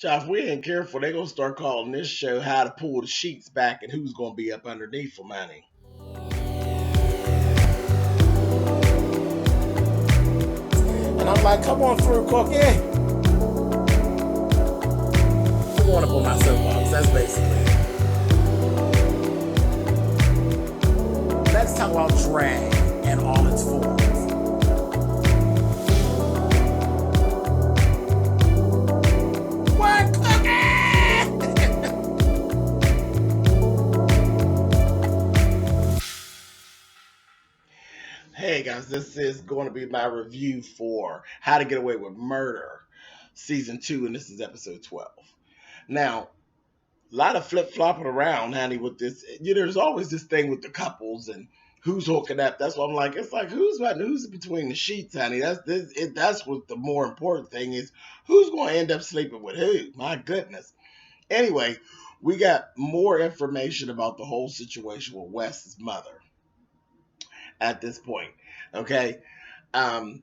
Child, if we ain't careful, they gonna start calling this show "How to Pull the Sheets Back" and who's gonna be up underneath for money. And I'm like, come on through, Cookie. I'm going up on my soapbox. That's basically it. Let's talk about drag and all its forms. What, Cookie? Hey guys, this is going to be my review for How to Get Away with Murder, Season 2, and this is Episode 12. Now, a lot of flip-flopping around, honey, with this. There's always this thing with the couples and who's hooking up. That's what I'm like. It's like, who's between the sheets, honey? That's what the more important thing is. Who's going to end up sleeping with who? My goodness. Anyway, we got more information about the whole situation with Wes's mother at this point. Okay. Um,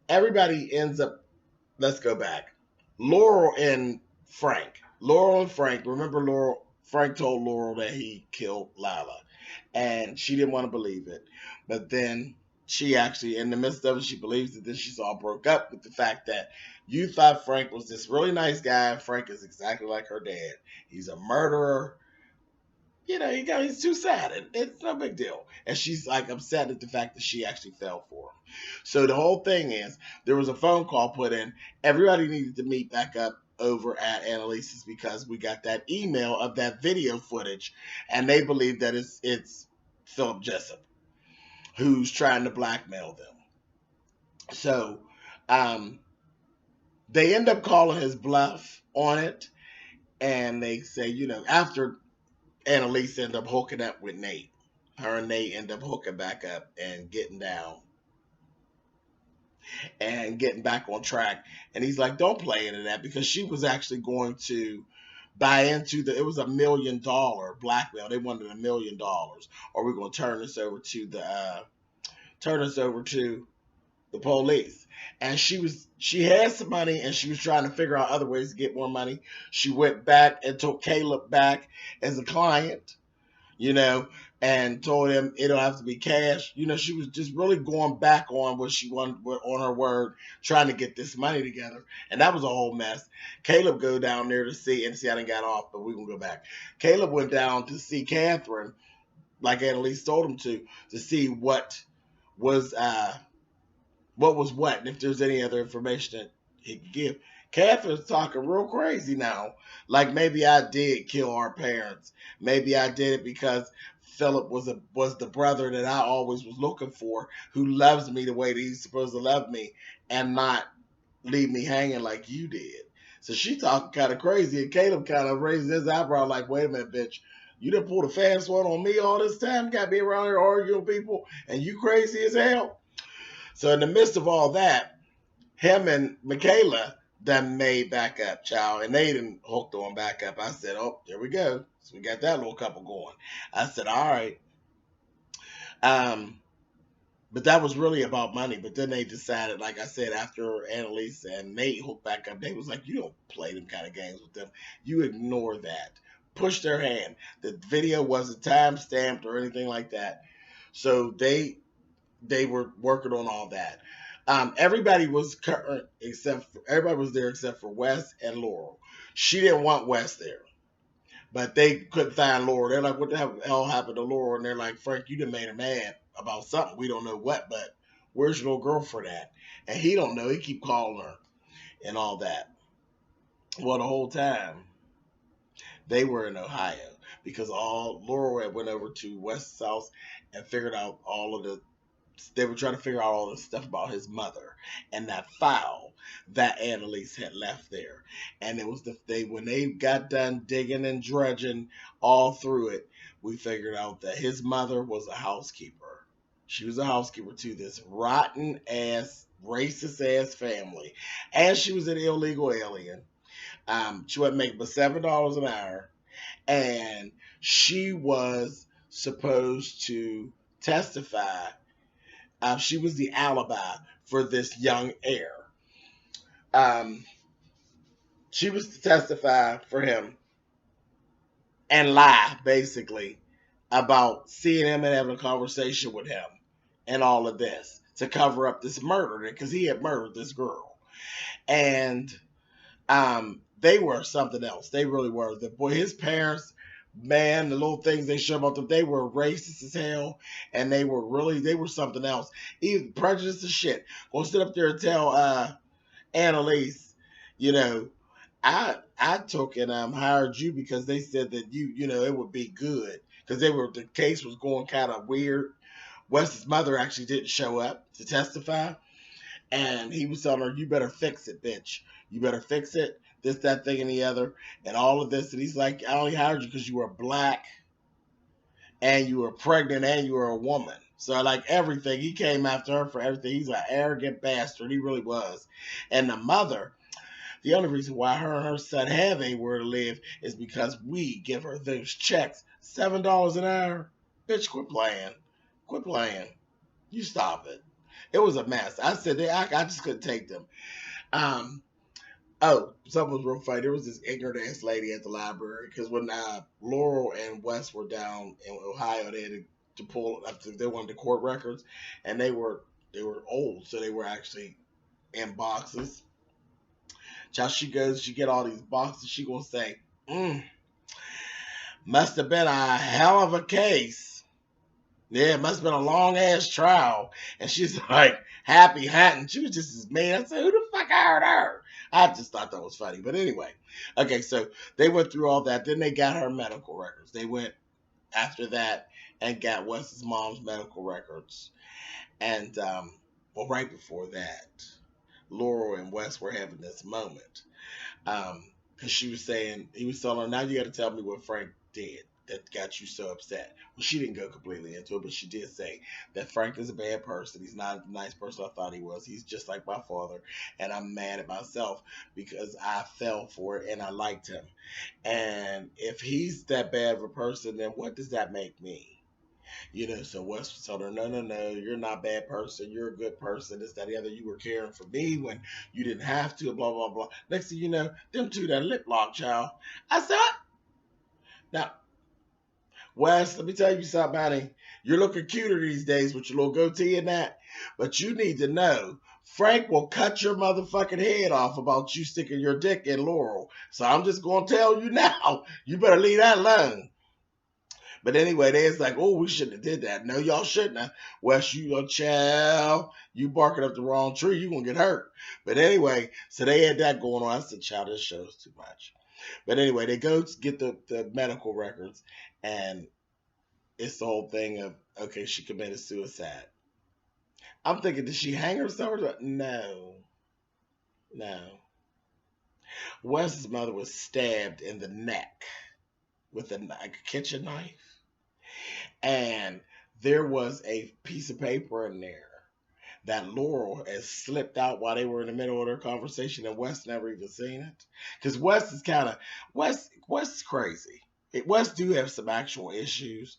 Everybody ends up, let's go back. Laurel and Frank. Laurel and Frank, remember Frank told Laurel that he killed Lila. And she didn't want to believe it. But then she actually, in the midst of it, she believes it. Then she's all broke up with the fact that you thought Frank was this really nice guy. And Frank is exactly like her dad. He's a murderer. He's too sad. It's no big deal. And she's like upset at the fact that she actually fell for him. So the whole thing is, there was a phone call put in. Everybody needed to meet back up over at Annalise's because we got that email of that video footage, and they believe that it's Philip Jessup who's trying to blackmail them. So they end up calling his bluff on it, and they say, after Annalise ended up hooking up with Nate. Her and Nate end up hooking back up and getting down and getting back on track. And he's like, don't play into that, because she was actually going to buy into it was $1 million blackmail. They wanted $1 million, or we're going to turn this over to the police. And she had some money, and she was trying to figure out other ways to get more money. She went back and took Caleb back as a client, and told him it'll have to be cash. She was just really going back on what she wanted, on her word, trying to get this money together. And that was a whole mess. Caleb go down there to see, I didn't got off, but we can go back. Caleb went down to see Catherine, like Annalise told him to see what was what, and if there's any other information that he could give. Catherine's talking real crazy now. Like, maybe I did kill our parents. Maybe I did it because Philip was the brother that I always was looking for, who loves me the way that he's supposed to love me and not leave me hanging like you did. So she talking kind of crazy, and Caleb kind of raises his eyebrow like, wait a minute, bitch. You done pulled a fast one on me all this time? Got me around here arguing with people, and you crazy as hell? So in the midst of all that, him and Michaela done made back up, child, and they done hooked on back up. I said, oh, there we go. So we got that little couple going. I said, all right. But that was really about money. But then they decided, like I said, after Annalise and Nate hooked back up, they was like, you don't play them kind of games with them. You ignore that. Push their hand. The video wasn't time stamped or anything like that. So they were working on all that. Everybody was current everybody was there except for Wes and Laurel. She didn't want Wes there, but they couldn't find Laurel. They're like, what the hell happened to Laurel? And they're like, Frank, you done made her mad about something. We don't know what, but where's your little girlfriend at? And he don't know. He keep calling her and all that. Well, the whole time they were in Ohio, because Laurel had went over to Wes's house and figured out they were trying to figure out all this stuff about his mother and that file that Annalise had left there. And it was when they got done digging and dredging all through it, we figured out that his mother was a housekeeper. She was a housekeeper to this rotten ass, racist ass family. And she was an illegal alien. She wasn't making but $7 an hour. And she was supposed to testify. She was the alibi for this young heir. She was to testify for him and lie, basically, about seeing him and having a conversation with him and all of this to cover up this murder because he had murdered this girl. And they were something else. They really were. The boy, his parents, man, the little things they showed about them, they were racist as hell, and they were something else. Even prejudiced as shit. Gonna sit up there and tell Annalise, you know, I took and hired you because they said that it would be good because the case was going kind of weird. Wes's mother actually didn't show up to testify, and he was telling her, "You better fix it, bitch. You better fix it. This, that, thing, and the other, and all of this." And he's like, "I only hired you because you were black, and you were pregnant, and you were a woman." So like everything, he came after her for everything. He's an arrogant bastard. He really was. And the mother, the only reason why her and her son have anywhere to live is because we give her those checks. $7 an hour. Bitch, quit playing. Quit playing. You stop it. It was a mess. I said I just couldn't take them. Something was real funny. There was this ignorant ass lady at the library because when Laurel and Wes were down in Ohio, they had to pull up. They wanted the court records, and they were old, so they were actually in boxes. Child, she goes, she get all these boxes. She gonna say, "Must have been a hell of a case. Yeah, it must have been a long ass trial." And she's like, happy hunting. She was just as mean. I said, "Who the fuck hired her?" I just thought that was funny. But anyway, okay, so they went through all that. Then they got her medical records. They went after that and got Wes's mom's medical records. And right before that, Laurel and Wes were having this moment. Because she was saying, he was telling her, "Now you got to tell me what Frank did that got you so upset." Well, she didn't go completely into it, but she did say that Frank is a bad person. He's not the nice person I thought he was. He's just like my father, and I'm mad at myself because I fell for it and I liked him. And if he's that bad of a person, then what does that make me? So Wes was telling her, no, you're not a bad person. You're a good person. This, that, the other. You were caring for me when you didn't have to, blah, blah, blah. Next thing you know, them two, that lip lock, child. I said, now, Wes, let me tell you something, honey. You're looking cuter these days with your little goatee and that. But you need to know, Frank will cut your motherfucking head off about you sticking your dick in Laurel. So I'm just going to tell you now, you better leave that alone. But anyway, they was like, "Oh, we shouldn't have did that." No, y'all shouldn't have. Wes, you a child. You barking up the wrong tree, you gonna get hurt. But anyway, so they had that going on. I said, "Child, this show's too much." But anyway, they go to get the medical records, and it's the whole thing of, okay, she committed suicide. I'm thinking, did she hang herself? No. Wes's mother was stabbed in the neck with a kitchen knife. And there was a piece of paper in there that Laurel has slipped out while they were in the middle of their conversation, and Wes never even seen it. Because Wes is Wes is crazy. Wes do have some actual issues.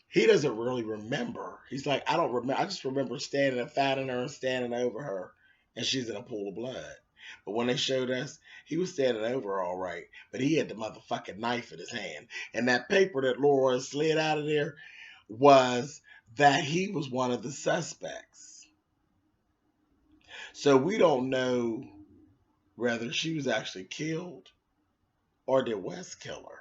He doesn't really remember. He's like, I don't remember. I just remember standing and finding her and standing over her, and she's in a pool of blood. But when they showed us, he was standing over her all right, but he had the motherfucking knife in his hand. And that paper that Laura had slid out of there was that he was one of the suspects. So we don't know whether she was actually killed or did Wes kill her.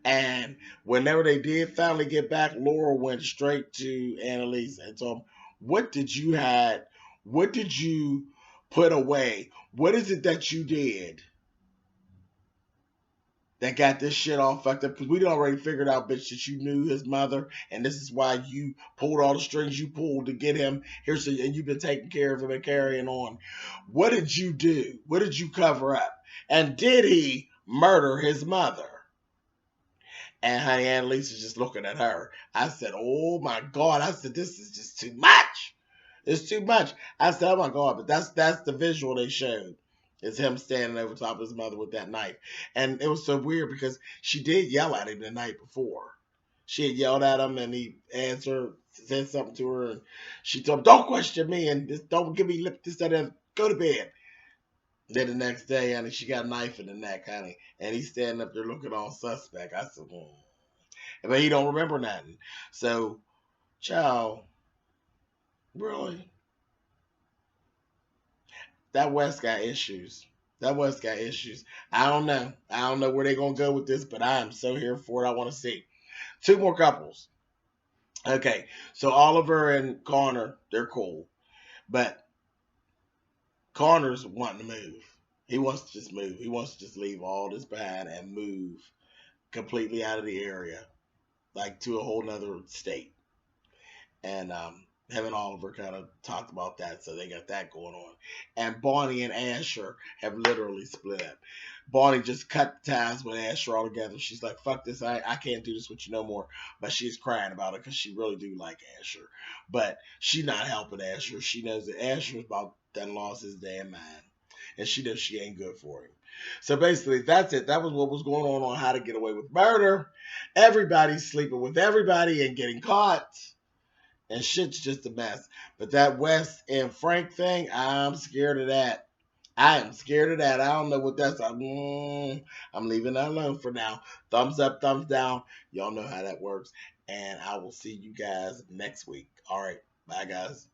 And whenever they did finally get back, Laura went straight to Annalise and told him, "What did you hide? What did you put away? What is it that you did that got this shit all fucked up?" Because we'd already figured out, bitch, that you knew his mother, and this is why you pulled all the strings you pulled to get him here, and you've been taking care of him and carrying on. What did you do? What did you cover up? And did he murder his mother? And honey, Annalise is just looking at her. I said, "Oh my God." I said, "This is just too much. It's too much." I said, "Oh my God," but that's the visual they showed. Is him standing over top of his mother with that knife. And it was so weird because she did yell at him the night before. She had yelled at him and he answered, said something to her, and she told him, "Don't question me and just don't give me lip this, that, and go to bed." Then the next day, honey, she got a knife in the neck, honey, and he's standing up there looking all suspect. I said, but he don't remember nothing. So, child, really, that West got issues. That West got issues. I don't know. I don't know where they're gonna go with this, but I am so here for it. I want to see two more couples. Okay, so Oliver and Connor, they're cool, but Connor's wanting to move. He wants to just move. He wants to just leave all this behind and move completely out of the area, like to a whole nother state. And him and Oliver kind of talked about that, so they got that going on. And Bonnie and Asher have literally split up. Bonnie just cut ties with Asher altogether. She's like, "Fuck this! I can't do this with you no more." But she's crying about it because she really do like Asher, but she's not helping Asher. She knows that Asher's about done lost his damn mind, and she knows she ain't good for him. So basically, that's it. That was what was going on How to Get Away with Murder. Everybody's sleeping with everybody and getting caught and shit's just a mess. But that Wes and Frank thing, I'm scared of that. I am scared of that. I don't know what that's. I'm leaving that alone for now. Thumbs up, thumbs down. Y'all know how that works. And I will see you guys next week. All right. Bye, guys.